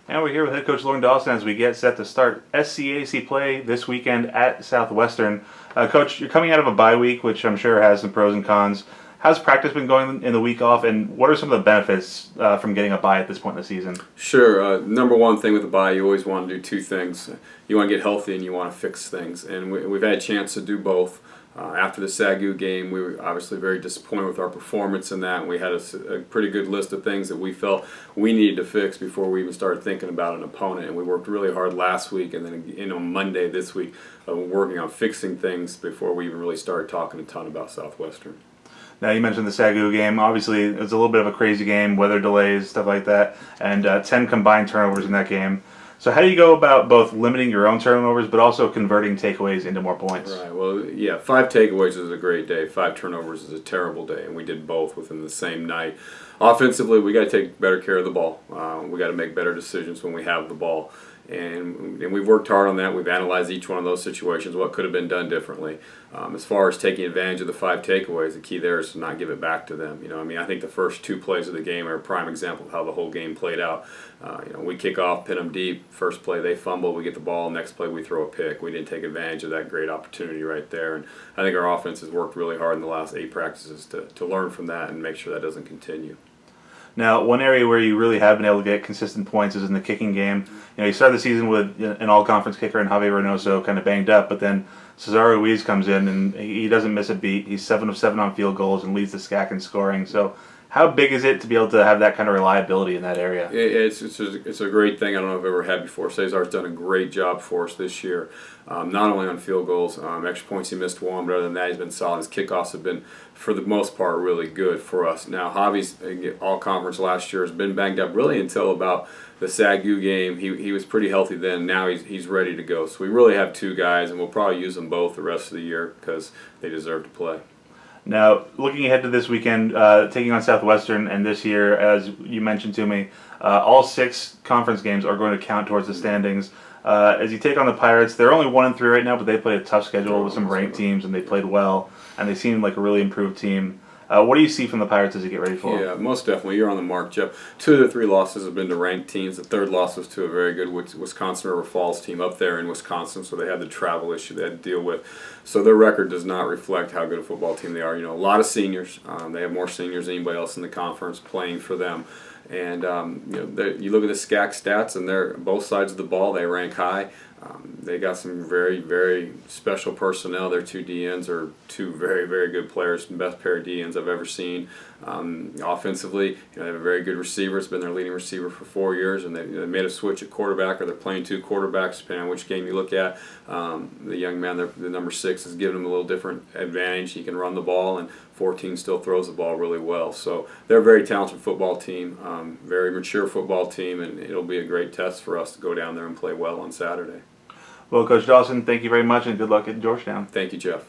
And we're here with head coach Lauren Dawson as we get set to start SCAC play this weekend at Southwestern. Coach, you're coming out of a bye week, which I'm sure has some pros and cons. How's practice been going in the week off, and what are some of the benefits from getting a bye at this point in the season? Sure. Number one thing with the bye, you always want to do two things. You want to get healthy and you want to fix things. And we've had a chance to do both. After the SAGU game, we were obviously very disappointed with our performance in that. And we had a pretty good list of things that we felt we needed to fix before we even started thinking about an opponent. And we worked really hard last week and then on Monday this week working on fixing things before we even really started talking a ton about Southwestern. Now, you mentioned the SAGU game. Obviously, it was a little bit of a crazy game, weather delays, stuff like that, and 10 combined turnovers in that game. So how do you go about both limiting your own turnovers but also converting takeaways into more points? Right. Well, yeah, 5 takeaways is a great day. 5 turnovers is a terrible day, and we did both within the same night. Offensively, we got to take better care of the ball. We got to make better decisions when we have the ball. And we've worked hard on that. We've analyzed each one of those situations, what could have been done differently. As far as taking advantage of the 5 takeaways, the key there is to not give it back to them. I think the first 2 plays of the game are a prime example of how the whole game played out. We kick off, pin them deep. First play, they fumble, we get the ball. Next play, we throw a pick. We didn't take advantage of that great opportunity right there. And I think our offense has worked really hard in the last 8 practices to learn from that and make sure that doesn't continue. Now, one area where you really have been able to get consistent points is in the kicking game. You started the season with an all-conference kicker in Javier Reynoso kind of banged up, but then Cesar Ruiz comes in and he doesn't miss a beat. He's 7 of 7 on field goals and leads the SCAC in scoring. So how big is it to be able to have that kind of reliability in that area? It's a great thing. I don't know if I've ever had before. Cesar's done a great job for us this year, not only on field goals, extra points he missed 1, but other than that he's been solid. His kickoffs have been, for the most part, really good for us. Now, Javi's all-conference last year has been banged up really until about the SAGU game. He was pretty healthy then. Now he's ready to go. So we really have 2 guys, and we'll probably use them both the rest of the year because they deserve to play. Now, looking ahead to this weekend, taking on Southwestern, and this year, as you mentioned to me, all 6 conference games are going to count towards the standings. As you take on the Pirates, they're only 1-3 right now, but they play a tough schedule with some ranked teams, and they played well, and they seem like a really improved team. What do you see from the Pirates as you get ready for them? Yeah, most definitely. You're on the mark, Jeff. 2 of the 3 losses have been to ranked teams. The 3rd loss was to a very good Wisconsin River Falls team up there in Wisconsin, so they had the travel issue they had to deal with. So their record does not reflect how good a football team they are. A lot of seniors. They have more seniors than anybody else in the conference playing for them. And you look at the SCAC stats, and they're both sides of the ball. They rank high. They got some very, very special personnel. Their 2 DNs are 2 very, very good players, the best pair of DNs I've ever seen. Offensively, they have a very good receiver. It's been their leading receiver for 4 years, and they made a switch at quarterback, or they're playing 2 quarterbacks, depending on which game you look at. The young man, the number 6, has given him a little different advantage. He can run the ball, and 14 still throws the ball really well. So they're a very talented football team, very mature football team, and it'll be a great test for us to go down there and play well on Saturday. Well, Coach Dawson, thank you very much, and good luck at Georgetown. Thank you, Jeff.